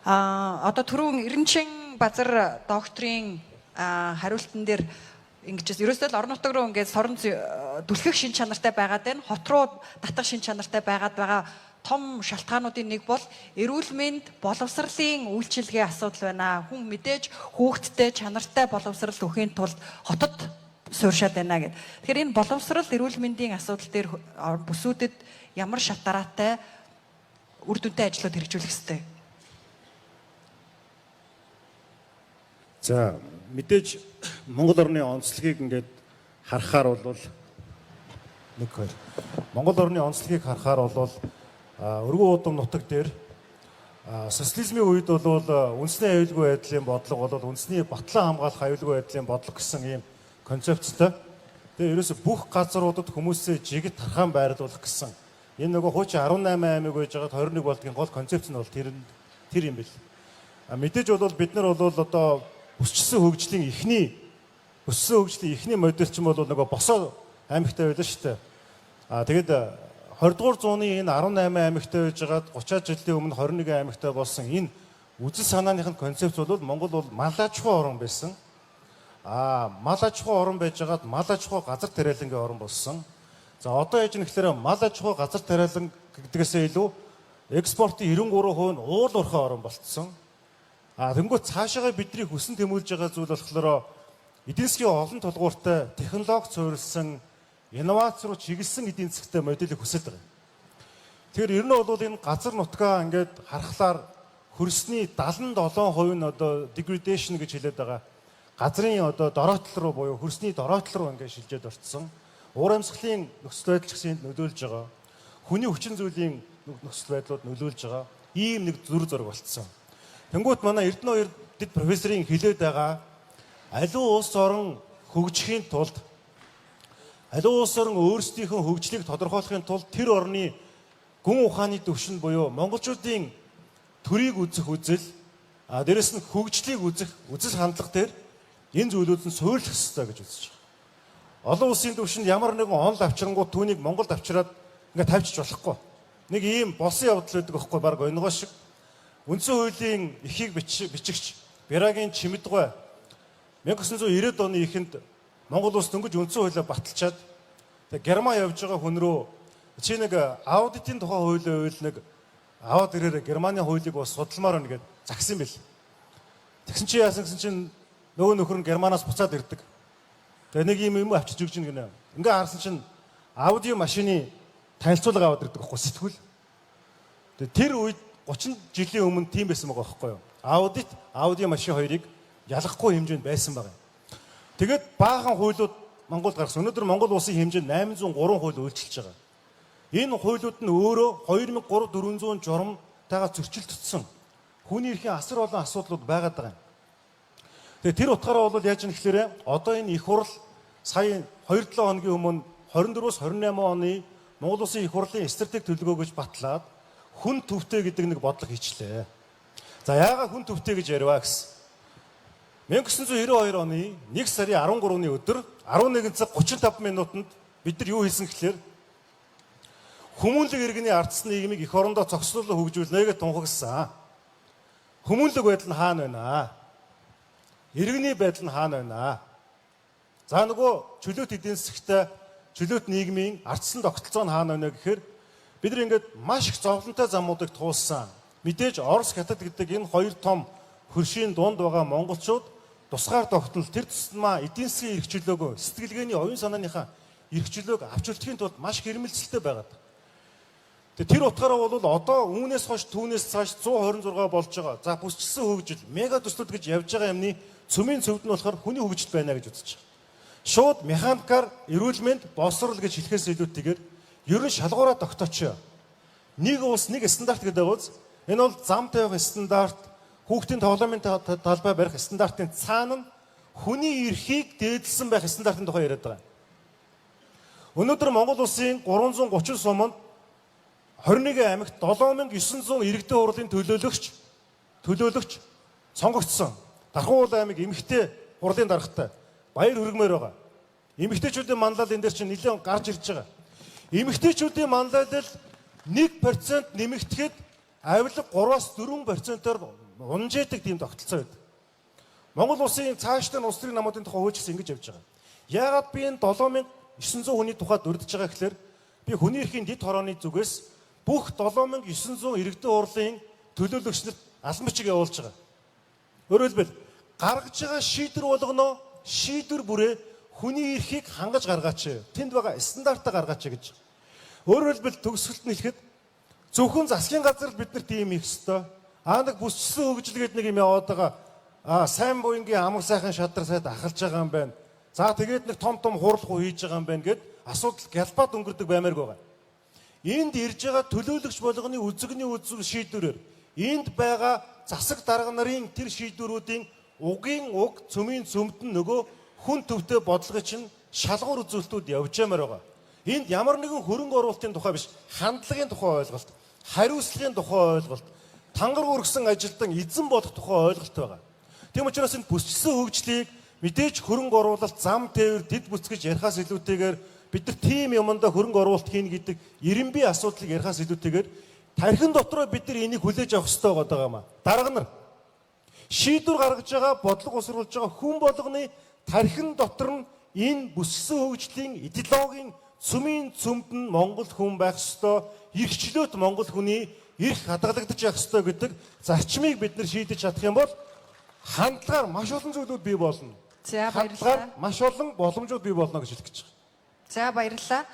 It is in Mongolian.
Одоо түрүүн Эренчин Базар докторийн хариултан дээр ингэж ерөөсөө л орон нутаг руу ингээд сорон түлхэх шин чанартай байгаад байна. Хот руу татах шин чанартай байгаад байгаа том шалтгаануудын нэг бол эрүүл мэнд боловсролын үйлчилгээ асуудал байна. Хүн мэдээж хүүхэдтэй чанартай боловсрол өхийн тулд хотод сууршаад байна гэд. Тэгэхээр энэ боловсрол эрүүл мэндийн асуудал дээр бүсүүдэд ямар шатараатай үр дүнтэй ажлууд хэрэгжүүлэх ёстой. За мэдээж Монгол орны онцлогийг ингээд харахаар бол Монгол орны онцлогийг харахаар бол өргөн удам нутаг дээр социализмын үед бол үндэсний аюулгүй байдлын бодлого бол үндэсний батлан хамгаалах аюулгүй байдлын бодлого гэсэн ийм концепцтой. Тэгээ ерөөсө бүх газруудад хүмүүсээ жигд тархан байрлуулах гэсэн энэ нөгөө хуучин 18 аймаг байж байгаад 21 болдгийн гол концепц нь бол тэр юм бэл. Мэдээж бол бид нар бол одоо өссөн хөгжлийн эхний модельч бол нөгөө босоо аймагтай байлаа шүү дээ. Тэгээд 20 дугаар зууны энэ 18 аймагтай байж байгаад 30 жилийн өмнө 21 аймагтай болсон энэ үзэл санааных нь концепц бол Монгол бол мал аж ахуй орн байсан. Мал аж ахуй орн байж байгаад мал аж ахуй газар тариалангийн орн болсон. За одоо яаж нэхлээр мал аж ахуй газар тариалан гэдгээсээ илүү экспортын 93% нь уул уурхай орн болцсон. Тэнгуү цаашаага бидний хүсэн тэмүүлж байгаа зүйл болохоор эдийн засгийн олон тулгууртай технологи суурилсан инновац руу чиглэсэн эдийн засгтай моделийг хүсэж байгаа. Тэгэхээр ер нь бол энэ газар нутгаа ингээд харахаар хөрсний 77% нь одоо degradation гэж хэлээд байгаа. Газрын одоо дороотол руу буюу хөрсний дороотол руу ингээд шилжээд орцсон. Уур амьсгалын нөхцөл байдал ч гэсэн нөлөөлж байгаа. Хүний хүчин зүйлийн нөхцөл байдлууд нөлөөлж байгаа. Ийм нэг зүр зураг болцсон. Тэнгүүт манай Эрдэнэ хоёр дэд профессорын хэлээд байгаа аливаа улс орн хөгжихийн тулд аливаа улс орн өөрсдийнхөө хөгжлийг тодорхойлохын тулд тэр орны гүн ухааны төвшин буюу монголчуудын төрийг үзэх үзэл дээрэс нь хөгжлийг үзэх үзэл хандлага дээр энэ зүйлүүд нь суурилах ёстой гэж үзэж байгаа. Олон улсын төвшөнд ямар нэгэн онол авчирангууд түүнийг Монголд авчираад ингээд тавьчих болохгүй. Нэг ийм болсон явдал байдаг байхгүй баг өнгөө шиг. Үндсэн хуулийн эхийг бичигч Бярагийн Чимэдгой 1990 оны эхэнд Монгол улс дөнгөж үндсэн хуулиа баталчаад Герман явж байгаа хүн рүү чи нэг аудитын тухай хуулиа үйл нэг аваад ирээрээ Германы хуулийг бас судалмаар байна гэд загсан бэл. Тэгсэн чи яасан гэсэн чинь нөгөө нөхөр нь Германаас буцаад ирдэг. Тэгээ нэг юм авчиж өгч гинэ. Ингээ харсан чинь аудио машины танилцуулга аваад ирдэг байхгүй сэтгүүл. Тэгээ тэр үед 30 жилийн өмнө тийм байсан байгаа байхгүй юу? Аудио машин хоёрыг ялгахгүй хэмжээнд байсан байгаа. Тэгээд баахан хуулиуд Монголд гарсан. Өнөөдөр Монгол улсын хэмжээнд 803 хууль үйлчилж байгаа. Энэ хуулиуд нь өөрөө 2300-400 журамтайгаа зөрчилдсөн. Хүний эрхийн асар олон асуудлууд байгаад байгаа юм. Тэгээд тэр утгаараа бол яаж юм гэхээр одоо энэ их хурл сая 2-7 хоногийн өмнө 24-с 28 оны Монгол улсын их хурлын стратеги төлөвлөгөө гэж батлаад хүн төвтэй гэдэг нэг бодлого хийчлээ. За яагаад хүн төвтэй гэж ярьваа гэсэн. 1992 оны 1 сарын 13-ны өдөр 11 цаг 35 минутанд бид нар юу хийсэн гэхээр хүмүүнлэг иргэний ардс нийгмийг эх орондоо зохицуулан хөгжүүлнэ гэж тунхагссан. Хүмүүнлэг байдал нь хаана байна? Иргэний байдал нь хаана байна? За нөгөө чөлөөт эдийн засгтай чөлөөт нийгмийн ардсан тогтолцоо нь хаана байна гэхээр бид нар ингээд маш их зовлонтой замуудыг туулсан. Мэдээж Орос хятад гэдэг энэ хоёр том хөршийн дунд байгаа монголчууд тусгаар тогтнол тэр тусмаа эдийн засгийн эрхчлөөгөө сэтгэлгээний оюун санааныхаа эрхчлөөг авч үлдэхийн тулд маш хэрмэлцэлтэй байгаад. Тэр утгаараа бол одоо үүнээс хойш түүнээс цааш 126 болж байгаа. За бүсчилсэн хөгжил мега төслүүд гэж явж байгаа юмны цөмийн цөвд нь болохоор хүний хөгжил байна гэж үзэж байгаа. Шууд механикаар эрүүл мэнд боловсрол гэж хэлэхээс илүүтэйгээр ер нь шалгуураа тогтоочоо. Нэг улс нэг стандарт гэдэг үз. Энэ бол зам тавих стандарт, хүүхдийн тоглоомын талбай барих стандартын цаана нь хүний эрхийг дээдлсэн байх стандартын тухай яриад байгаа. Өнөөдөр Монгол улсын 330 суманд 21 аймагт 7900 иргэдийн хурлын төлөөлөгч сонгогдсон. Дархан аймаг эмэгтэй хурлын даргатай баяр хүргэмээр байгаа. Эмэгтэйчүүдийн манлал энэ дээр чинь нэлээд гарч ирж байгаа. Эмэгтэйчүүдийн манлайлал 1% нэмэгдэхэд авилга 3-4%-оор унжээдэг тийм тогтолцоо байдаг. Монгол улсын цаашдаа улс төрийн намуудын тухай хуучлс ингэж явж байгаа. Яагаад би энэ 7900 хүний тухайд урдж байгаа гэхээр би хүний эрхийн дэд хорооны зүгээс бүх 7900 иргэдийн урлын төлөөлөгчнөд алан бичиг явуулж байгаа. Өөрөөр хэлбэл гаргаж байгаа шийдвэр болгоно шийдвэр бүрээ хүний эрхийг хангаж гаргаач. Тэнд байгаа стандартаа гаргаач гэж. Өөрөөр хэлбэл төгсгөлт нь хэлэхэд зөвхөн засгийн газар бид нар тийм хийх ёстой. Нэг бүсчсэн хөгжил гэдэг нэг юм яваад байгаа. Сайн буянгийн амар сайхан шадар сайд ахалж байгаа юм байна. За тэгээд нэг том хуурлах хийж байгаа юм байна гэд асуудал гэлбаад өнгөрдөг баймаар байгаа. Энд ирж байгаа төлөөлөгч болгоны үзэгний үзүүл шийдвэрээр энд байгаа засаг дарга нарын тэр шийдвэрүүдийн угийн уг цөмийн цөмдөн нөгөө хүн төвтэй бодлого чинь шалгуур үзүүлэлтүүд явж ямаар байгаа. Энд ямар нэгэн хөрөнгө оруулалтын тухай биш, хандлагын тухай ойлголт, хариуцлагын тухай ойлголт, тангар үргэсэн ажилтан эзэн болох тухай ойлголт байгаа. Тийм учраас энэ бүсчсэн хөгжлийг мэдээж хөрөнгө оруулалт, зам тээвэр, дэд бүсгэж ярихаас илүүтэйгээр бид нар тийм юмдаа хөрөнгө оруулалт хийн гэдэг эренбий асуудлыг ярихаас илүүтэйгээр тархин дотроо бид нар энийг хүлээж авах хэрэгтэй байгаа юм аа. Дарга нар шийдвэр гаргаж байгаа, бодлого усруулж байгаа хүн болгоны тархин дотор нь энэ бүсгсэн хөгжлийн идеологийн цөмийн цөмд нь Монгол хүн байх ёстой, эрхчлөөт Монгол хүний эрх хадгалагдаж явах ёстой гэдэг зарчмыг бид нар шийдэж чадах юм бол хандлагаар маш олон зүйлүүд бий болно. За баярлалаа. Маш олон боломжууд бий болно гэж хэлэх гэж байна. За баярлалаа.